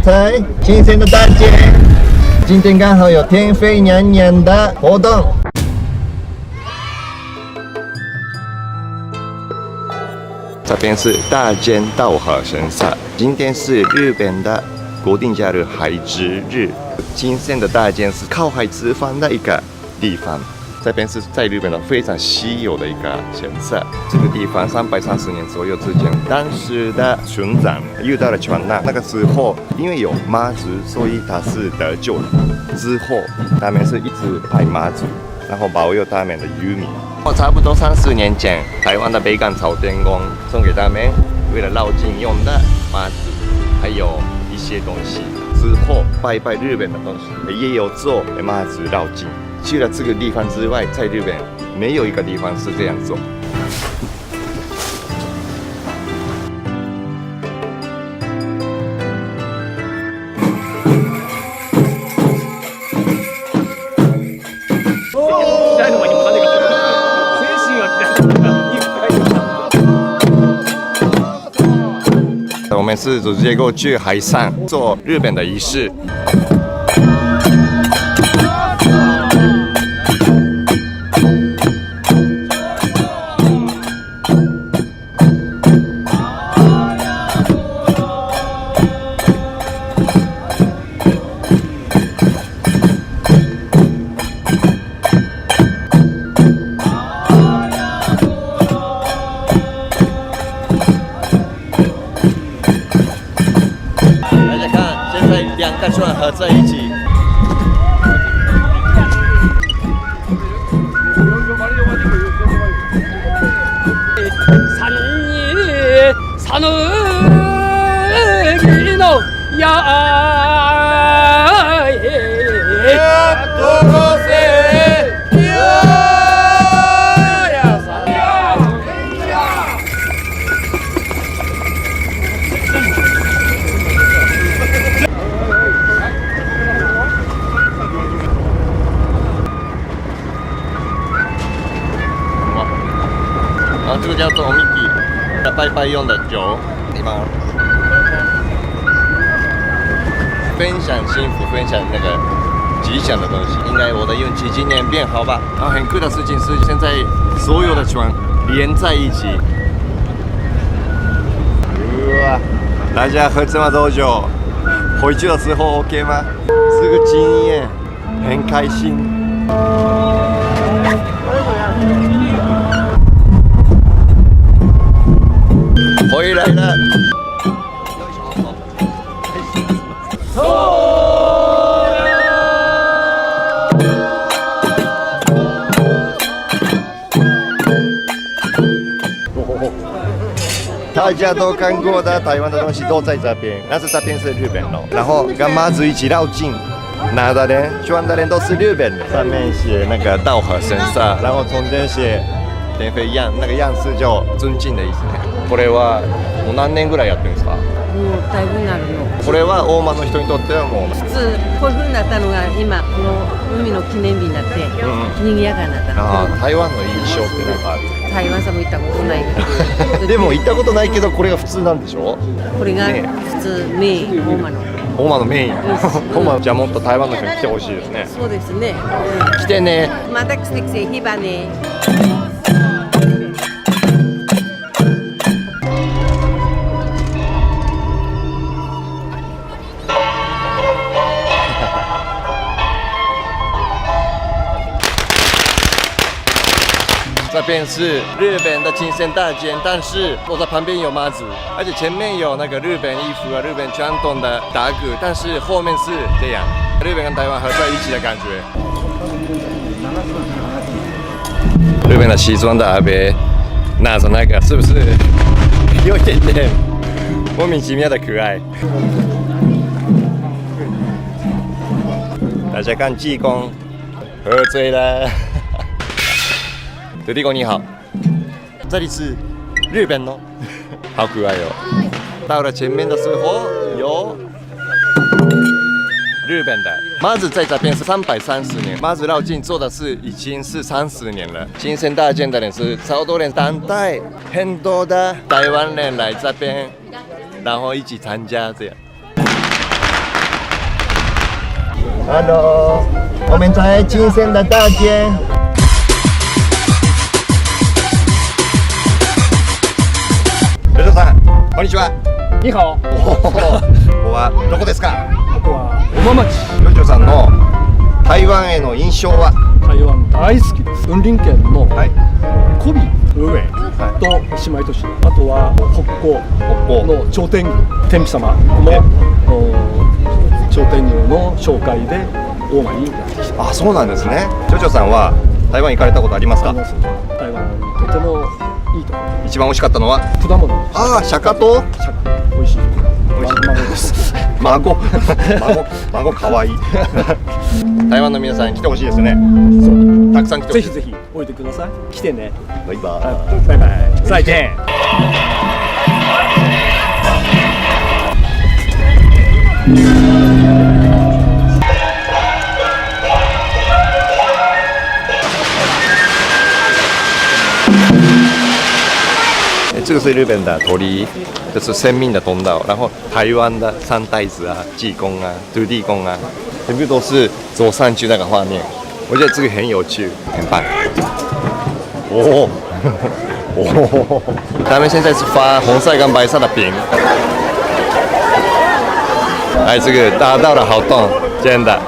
猜新鲜的大件。今天刚好有天妃娘娘的活动。这边是大间稻荷神社，今天是日本的国定假日海之日。新鲜的大间是靠海吃饭的一个地方。这边是在日本的非常稀有的一个神社，这个地方330年左右之前，当时的村长遇到了船难，那个时候因为有妈祖，所以他是得救了。之后他们是一直拜妈祖，然后保佑他们的渔民。差不多30年前，台湾的北港朝天宫送给他们为了绕境用的妈祖，还有一些东西。之后拜日本的东西，也有做妈祖绕境。去了这个地方之外，在日本没有一个地方是这样做。我们是直接过去海上做日本的仪式。2个船合在一起。这个叫做米基，拜拜用的酒。地方分享幸福，分享那个吉祥的东西。应该我的运气今年变好吧？然后很酷的事情是，现在所有的船连在一起。哇！大家喝这么多酒，回去的时候 OK 吗？是个经验，很开心。回来了。大家都看过的台湾的东西都在这边，但是这边是日本的。然后跟妈祖一起绕境，拿的人、装的人都是日本的。上面写那个稻荷神社，然后中间写天妃样，那个样式就尊敬的意思ね。これはもう何年ぐらいやってるんですか？もうだいぶになるの。これは大間の人にとってはもう普通こういう風になったのが今この海の記念日になって賑やかになったの。台湾の印象ってなんかある？台湾さんも行ったことないけど。でも行ったことないけどこれが普通なんでしょ？これが普通メイン大間の。大間のメイン。大間じゃあもっと台湾の人に来てほしいですね。そうですね。来てね。また来てヒバね。这边是日本的金线大街，但是我在旁边有妈祖，而且前面有那个日本衣服啊、日本传统的打鼓，但是后面是这样，日本跟台湾合在一起的感觉。日本的西装的阿伯拿着那个，是不是有一点点莫名其妙的可爱？大家看济公喝醉了。土地公你好，这里是日本哦，好可爱哦。到了前面的时候有日本的妈祖在这边是330年，妈祖绕境做的是已经是30年了。金线大街的人是超多人，当代很多的台湾人来这边，然后一起参加这样。Hello，我们在金森的大街。ジョジョさん、こんにちは。に好。ここはどこですか？ここは小間町。ジョジョさんの台湾への印象は？台湾大好きです。雲林県のはい。古美上と姉妹都市、あとは北港の頂天宮天妃様の頂天宮の紹介で大間にやってきた。あ、そうなんですね。ジョジョさんは台湾行かれたことありますか？台湾とてもいいところ。一番美味しかったのは？果物です。ああ、シャカと美味しい。美味しい孫です。孫かわいい。台湾の皆さんに来てほしいですね。そうたくさん来てほしい。ぜひぜひおいでください。来てね。バイバはいバイバイ。再见。这个是日本的鳥居，就是生命的通道。然后台湾的三太子啊、济公啊、土地公啊，全部都是走上去那个画面。我觉得这个很有趣，很棒。哦，哦，他们现在是发红色跟白色的饼。哎，这个大道的好动，真的。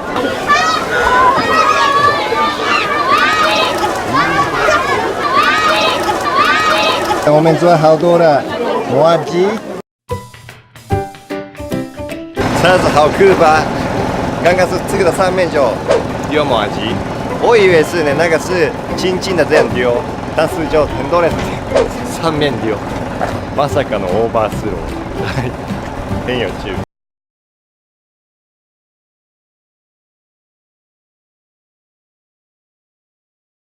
我们做好多的麻糬，车子好酷吧？刚刚是这个的上面就丢麻糬，我以为是呢，那个是轻轻的这样丢，但是就很多人上面丢，まさかのオーバースロー，很有趣。